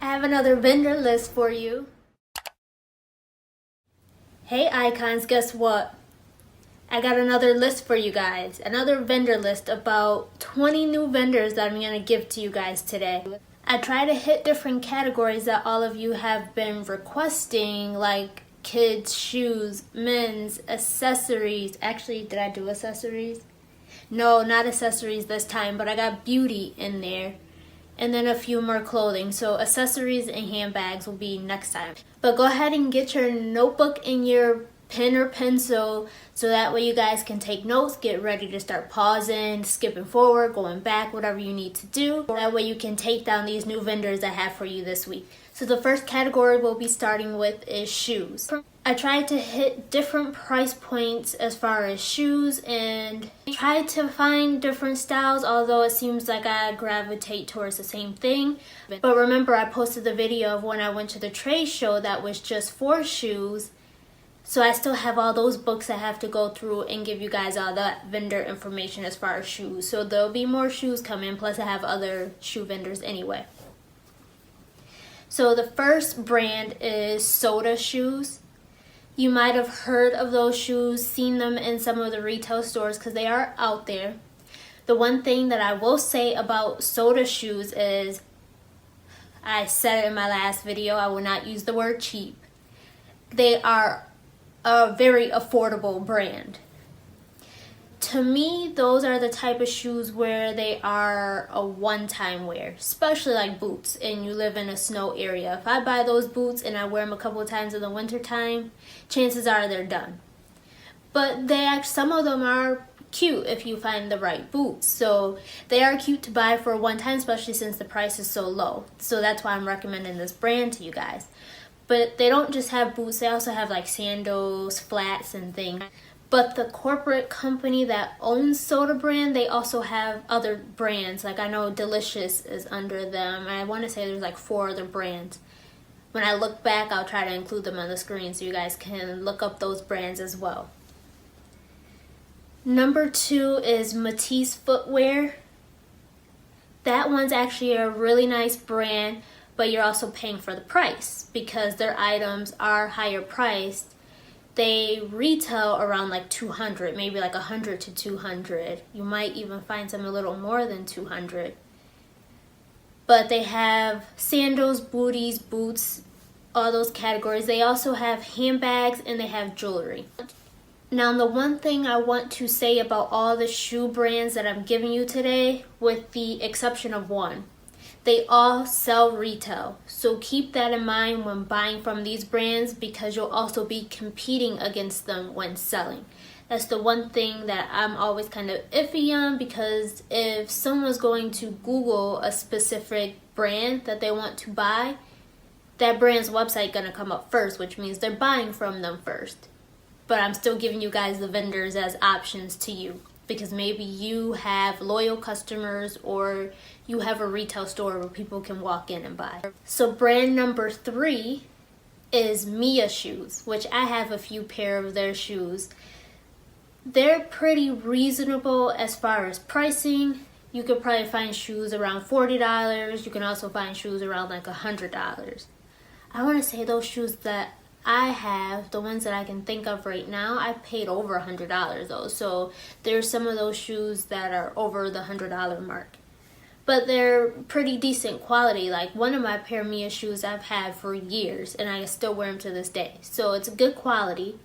I have another vendor list for you. Hey icons, guess what? I got another list for you guys. Another vendor list, about 20 new vendors that I'm gonna give to you guys today. I try to hit different categories that all of you have been requesting, like kids, shoes, men's, accessories. Actually, did I do accessories? No, not accessories this time, but I got beauty in there. And then a few more clothing. So accessories and handbags will be next time. But go ahead and get your notebook and your pen or pencil so that way you guys can take notes, get ready to start pausing, skipping forward, going back, whatever you need to do. That way you can take down these new vendors I have for you this week. So the first category we'll be starting with is shoes. I tried to hit different price points as far as shoes and tried to find different styles, although it seems like I gravitate towards the same thing. But remember, I posted the video of when I went to the trade show that was just for shoes. So I still have all those books I have to go through and give you guys all that vendor information as far as shoes. So there'll be more shoes coming, plus I have other shoe vendors anyway. So the first brand is Soda Shoes. You might have heard of those shoes, seen them in some of the retail stores because they are out there. The one thing that I will say about Soda Shoes is, I said it in my last video, I will not use the word cheap. They are a very affordable brand. To me, those are the type of shoes where they are a one-time wear, especially like boots and you live in a snow area. If I buy those boots and I wear them a couple of times in the winter time, chances are they're done. But some of them are cute if you find the right boots. So they are cute to buy for one time, especially since the price is so low. So that's why I'm recommending this brand to you guys. But they don't just have boots, they also have like sandals, flats, and things. But the corporate company that owns Soda brand, they also have other brands. Like I know Delicious is under them. I want to say there's like 4 other brands. When I look back, I'll try to include them on the screen so you guys can look up those brands as well. Number 2 is Matisse Footwear. That one's actually a really nice brand, but you're also paying for the price because their items are higher priced. They retail around like 200, maybe like 100 to 200. You might even find some a little more than 200. But they have sandals, booties, boots, all those categories. They also have handbags and they have jewelry. Now, the one thing I want to say about all the shoe brands that I'm giving you today, with the exception of one, they all sell retail. So keep that in mind when buying from these brands because you'll also be competing against them when selling. That's the one thing that I'm always kind of iffy on, because if someone's going to Google a specific brand that they want to buy, that brand's website gonna come up first, which means they're buying from them first. But I'm still giving you guys the vendors as options to you, because maybe you have loyal customers or you have a retail store where people can walk in and buy. So brand number 3 is Mia Shoes, which I have a few pair of their shoes. They're pretty reasonable as far as pricing. You could probably find shoes around $40. You can also find shoes around like $100. I want to say those shoes that I have, the ones that I can think of right now, I paid over $100 though. So there's some of those shoes that are over the $100 mark. But they're pretty decent quality. Like one of my pair of Mia shoes I've had for years and I still wear them to this day. So it's good quality.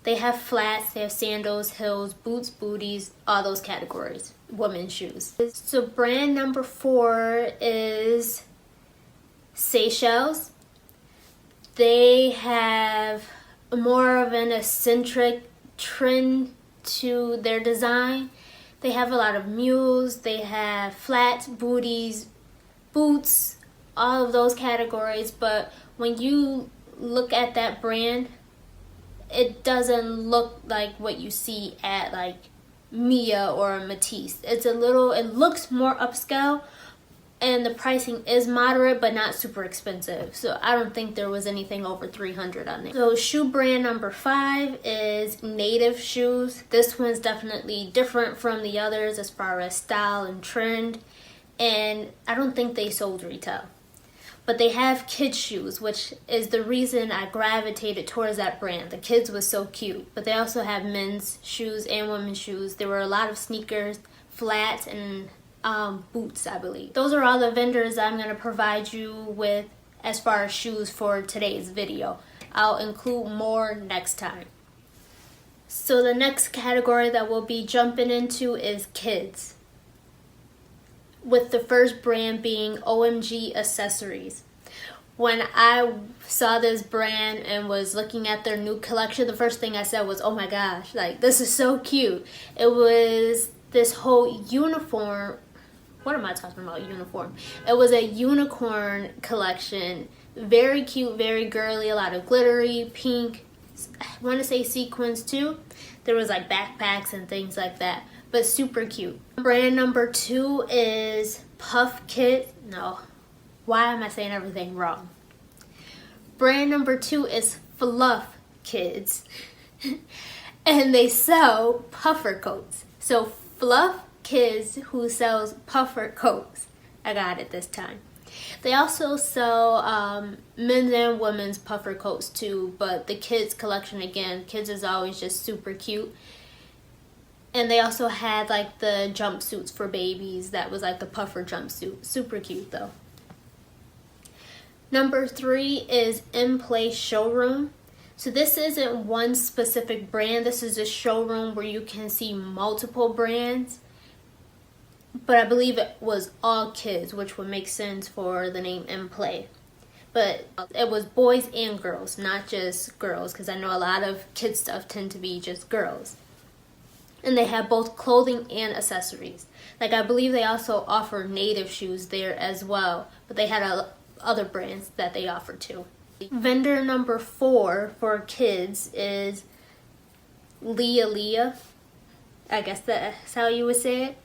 They have flats, they have sandals, heels, boots, booties, all those categories. Women's shoes. So brand number 4 is Seychelles. They have more of an eccentric trend to their design. They have a lot of mules, they have flats, booties, boots, all of those categories. But when you look at that brand, it doesn't look like what you see at like Mia or Matisse. It looks more upscale, and the pricing is moderate but not super expensive. So I don't think there was anything over $300 on it. So shoe brand number 5 is Native Shoes. This one's definitely different from the others as far as style and trend, and I don't think they sold retail. But they have kids shoes, which is the reason I gravitated towards that brand. The kids was so cute. But they also have men's shoes and women's shoes. There were a lot of sneakers, flats, and boots, I believe. Those are all the vendors I'm going to provide you with as far as shoes for today's video. I'll include more next time. So the next category that we'll be jumping into is kids, with the first brand being OMG Accessories. When I saw this brand and was looking at their new collection, the first thing I said was, oh my gosh, like this is so cute. It was this whole uniform. What am I talking about? Uniform. It was a unicorn collection. Very cute, very girly, a lot of glittery, pink, I want to say sequins too. There was like backpacks and things like that, but super cute. Brand number 2 is Fluff Kids. No, why am I saying everything wrong? Brand number 2 is Fluff Kids. And they sell puffer coats. So Fluff Kids, who sells puffer coats. I got it this time. They also sell men's and women's puffer coats too, but the kids collection, again, kids is always just super cute. And they also had like the jumpsuits for babies. That was like the puffer jumpsuit. Super cute though. Number 3 is InPlay Showroom. So this isn't one specific brand. This is a showroom where you can see multiple brands. But I believe it was all kids, which would make sense for the name InPlay. But it was boys and girls, not just girls, because I know a lot of kids stuff tend to be just girls. And they have both clothing and accessories. Like I believe they also offer native shoes there as well, but they had other brands that they offered too. Vendor number 4 for kids is Leah. I guess that's how you would say it.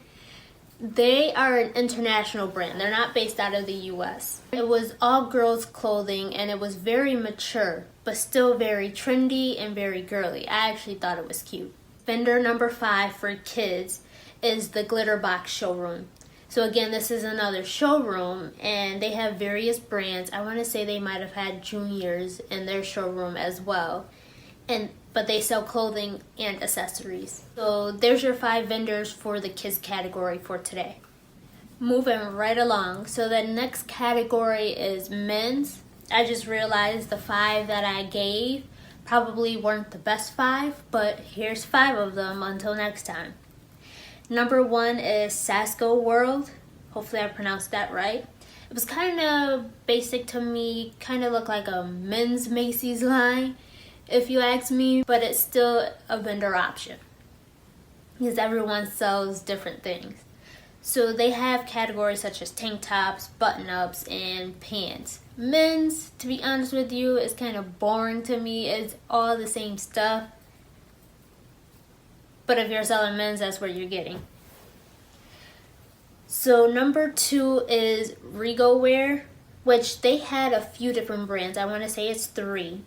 They are an international brand. They're not based out of the US. It was all girls clothing and it was very mature, but still very trendy and very girly. I actually thought it was cute. Vendor number 5 for kids is the Glitterbox Showroom. So again, this is another showroom and they have various brands. I want to say they might have had juniors in their showroom as well. But they sell clothing and accessories. So there's your 5 vendors for the kids category for today. Moving right along. So the next category is men's. I just realized the 5 that I gave probably weren't the best 5, but here's 5 of them until next time. Number 1 is Sass Go World. Hopefully I pronounced that right. It was kind of basic to me, kind of looked like a men's Macy's line, if you ask me, but it's still a vendor option because everyone sells different things. So they have categories such as tank tops, button-ups, and pants. Men's, to be honest with you, is kind of boring to me. It's all the same stuff. But if you're selling men's, that's what you're getting. So number 2 is Regal Wear, which they had a few different brands. I want to say it's 3.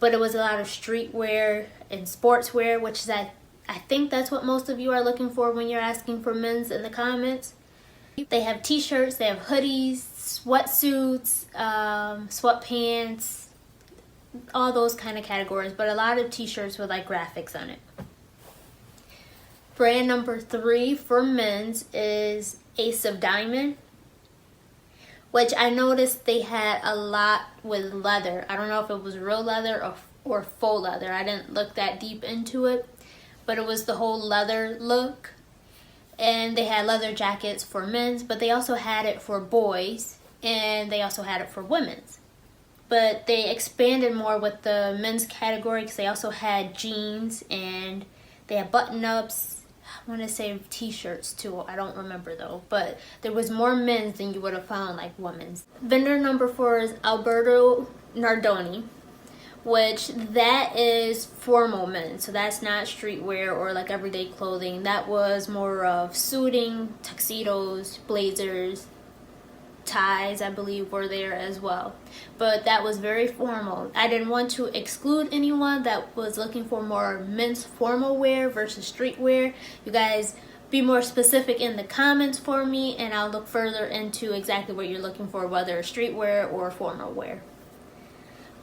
But it was a lot of streetwear and sportswear, which is I think that's what most of you are looking for when you're asking for men's in the comments. They have t-shirts, they have hoodies, sweatsuits, sweatpants, all those kind of categories, but a lot of t-shirts with like graphics on it. Brand number 3 for men's is Ace of Diamond, which I noticed they had a lot with leather. I don't know if it was real leather or faux leather. I didn't look that deep into it, but it was the whole leather look. And they had leather jackets for men's, but they also had it for boys, and they also had it for women's. But they expanded more with the men's category because they also had jeans and they had button-ups. I want to say t-shirts too. I don't remember though, but there was more men's than you would have found like women's. Vendor number 4 is Alberto Nardoni, which that is formal men's. So that's not streetwear or like everyday clothing. That was more of suiting, tuxedos, blazers, ties, I believe, were there as well. But that was very formal. I didn't want to exclude anyone that was looking for more men's formal wear versus streetwear. You guys be more specific in the comments for me, and I'll look further into exactly what you're looking for, whether streetwear or formal wear.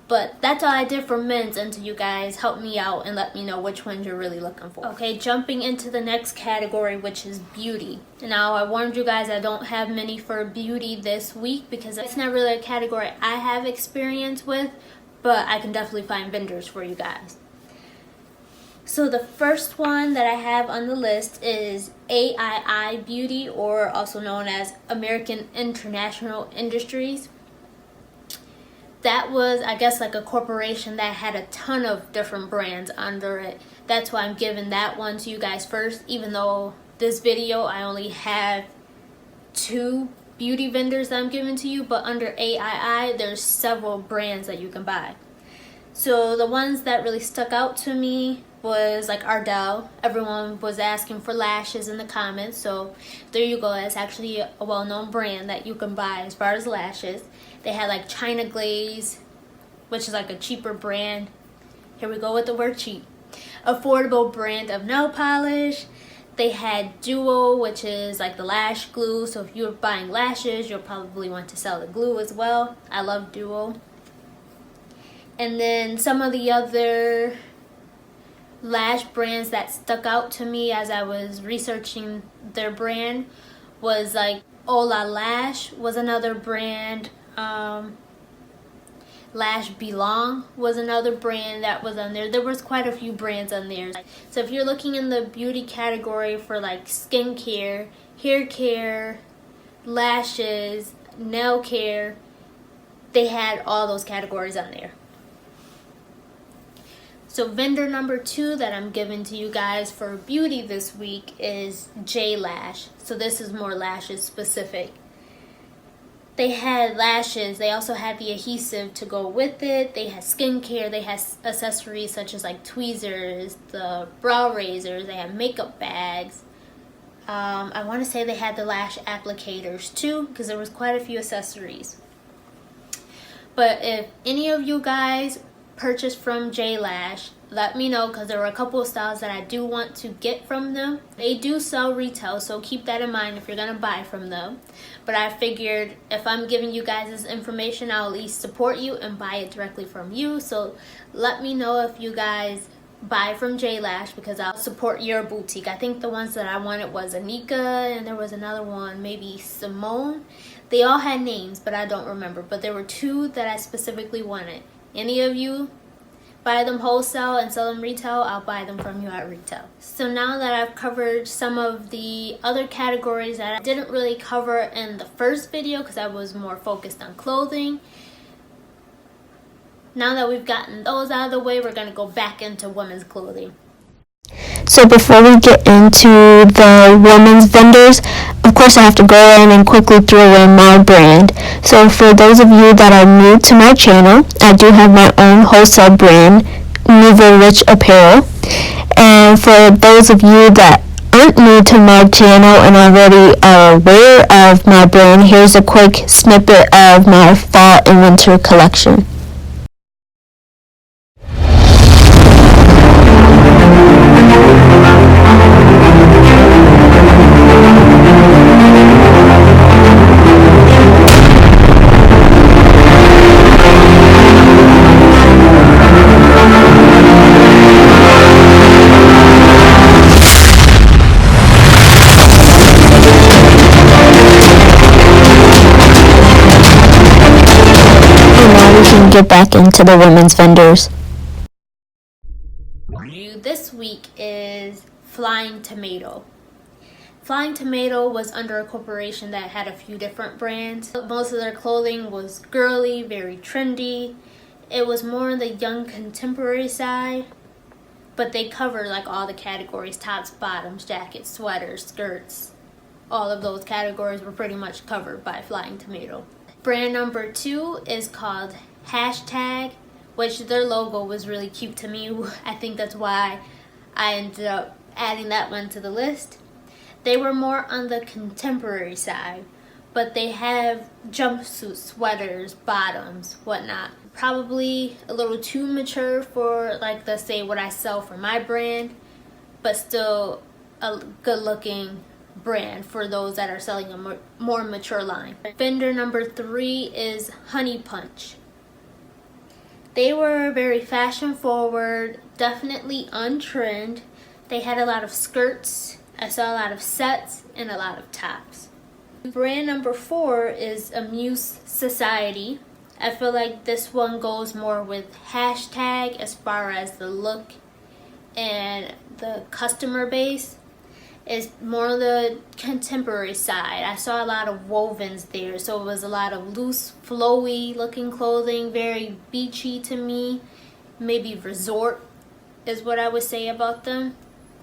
But that's all I did for men's until you guys help me out and let me know which ones you're really looking for. Okay, jumping into the next category, which is beauty. Now, I warned you guys I don't have many for beauty this week because it's not really a category I have experience with, but I can definitely find vendors for you guys. So the first one that I have on the list is AII Beauty, or also known as American International Industries. That was, I guess, like a corporation that had a ton of different brands under it. That's why I'm giving that one to you guys first, even though this video I only have 2 beauty vendors that I'm giving to you, but under AII there's several brands that you can buy. So the ones that really stuck out to me was like Ardell. Everyone was asking for lashes in the comments, so there you go. It's actually a well-known brand that you can buy as far as lashes. They had like China Glaze, which is like a cheaper brand. Here we go with the word cheap. Affordable brand of nail polish. They had Duo, which is like the lash glue. So if you're buying lashes, you'll probably want to sell the glue as well. I love Duo. And then some of the other lash brands that stuck out to me as I was researching their brand was like Ola Lash was another brand. Lash Belong was another brand that was on there. There was quite a few brands on there. So if you're looking in the beauty category for like skincare, hair care, lashes, nail care, they had all those categories on there. So vendor number 2 that I'm giving to you guys for beauty this week is J Lash. So this is more lashes specific. They had lashes, they also had the adhesive to go with it, they had skincare, they had accessories such as like tweezers, the brow razors, they had makeup bags. I want to say they had the lash applicators too, because there was quite a few accessories. But if any of you guys purchased from J Lash, let me know, because there were a couple of styles that I do want to get from them. They do sell retail, so keep that in mind if you're going to buy from them. But I figured if I'm giving you guys this information, I'll at least support you and buy it directly from you. So let me know if you guys buy from J Lash, because I'll support your boutique. I think the ones that I wanted was Anika, and there was another one, maybe Simone. They all had names, but I don't remember. But there were 2 that I specifically wanted. Any of you buy them wholesale and sell them retail, I'll buy them from you at retail. So now that I've covered some of the other categories that I didn't really cover in the first video because I was more focused on clothing, now that we've gotten those out of the way, we're going to go back into women's clothing. So before we get into the women's vendors, of course I have to go in and quickly throw in my brand. So for those of you that are new to my channel, I do have my own wholesale brand, Nouveau Rich Apparel. And for those of you that aren't new to my channel and already are aware of my brand, here's a quick snippet of my fall and winter collection. Get back into the women's vendors. This week is Flying Tomato. Flying Tomato was under a corporation that had a few different brands. Most of their clothing was girly, very trendy. It was more on the young contemporary side, but they covered like all the categories: tops, bottoms, jackets, sweaters, skirts. All of those categories were pretty much covered by Flying Tomato. Brand number 2 is called Hashtag, which their logo was really cute to me. I think that's why I ended up adding that one to the list. They were more on the contemporary side, but they have jumpsuits, sweaters, bottoms, whatnot. Probably a little too mature for like, let's say, what I sell for my brand, but still a good looking brand for those that are selling a more mature line. Vendor number 3 is Honey Punch. They were very fashion forward, definitely on trend. They had a lot of skirts, I saw a lot of sets, and a lot of tops. Brand number 4 is Amuse Society. I feel like this one goes more with hashtag as far as the look and the customer base. Is more on the contemporary side. I saw a lot of wovens there, so it was a lot of loose, flowy looking clothing, very beachy to me. Maybe resort is what I would say about them.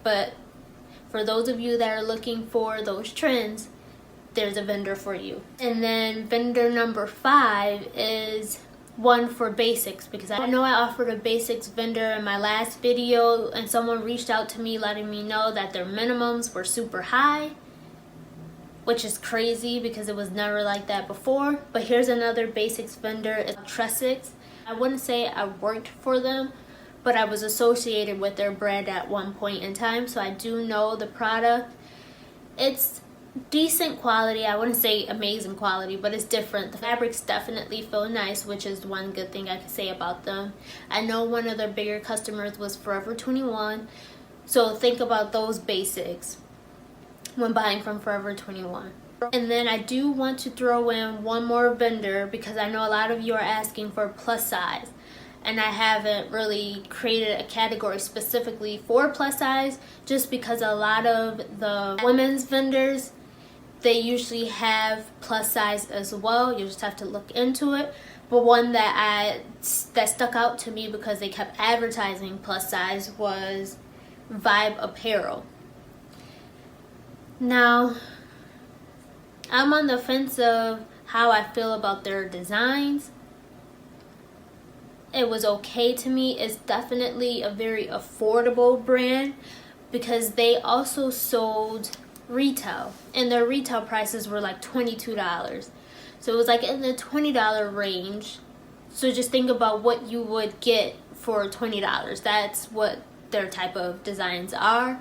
But for those of you that are looking for those trends, there's a vendor for you. And then vendor number 5 is one for basics, because I know I offered a basics vendor in my last video and someone reached out to me letting me know that their minimums were super high, which is crazy because it was never like that before. But here's another basics vendor. It's Tresix. I wouldn't say I worked for them, but I was associated with their brand at one point in time, so I do know the product. It's decent quality. I wouldn't say amazing quality, but it's different. The fabrics definitely feel nice, which is one good thing I can say about them. I know one of their bigger customers was Forever 21, so think about those basics when buying from Forever 21. And then I do want to throw in one more vendor because I know a lot of you are asking for plus size, and I haven't really created a category specifically for plus size just because a lot of the women's vendors, they usually have plus size as well. You just have to look into it. But one that stuck out to me because they kept advertising plus size was Vibe Apparel. Now, I'm on the fence of how I feel about their designs. It was okay to me. It's definitely a very affordable brand because they also sold retail, and their retail prices were like $22, so it was like in the $20 range. So just think about what you would get for $20. That's what their type of designs are.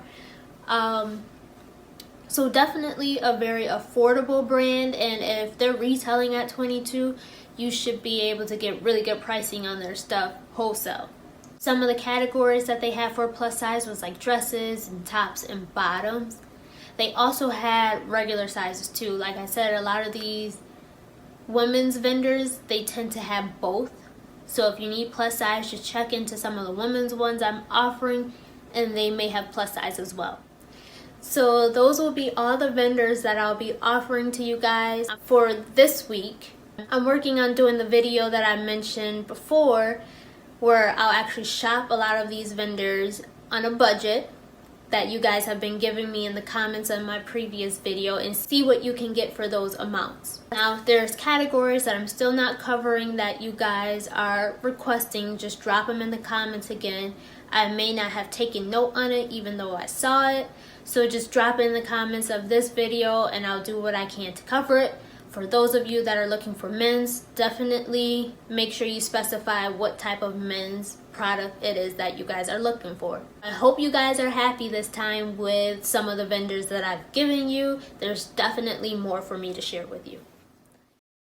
So definitely a very affordable brand, and if they're retailing at $22, you should be able to get really good pricing on their stuff wholesale. Some of the categories that they have for plus size was like dresses and tops and bottoms. They also had regular sizes too. Like I said, a lot of these women's vendors, they tend to have both. So if you need plus size, just check into some of the women's ones I'm offering, and they may have plus size as well. So those will be all the vendors that I'll be offering to you guys for this week. I'm working on doing the video that I mentioned before, where I'll actually shop a lot of these vendors on a budget that you guys have been giving me in the comments on my previous video, and see what you can get for those amounts. Now, if there's categories that I'm still not covering that you guys are requesting, just drop them in the comments again. I may not have taken note on it even though I saw it, so just drop it in the comments of this video and I'll do what I can to cover it. For those of you that are looking for men's, definitely make sure you specify what type of men's product it is that you guys are looking for. I hope you guys are happy this time with some of the vendors that I've given you. There's definitely more for me to share with you.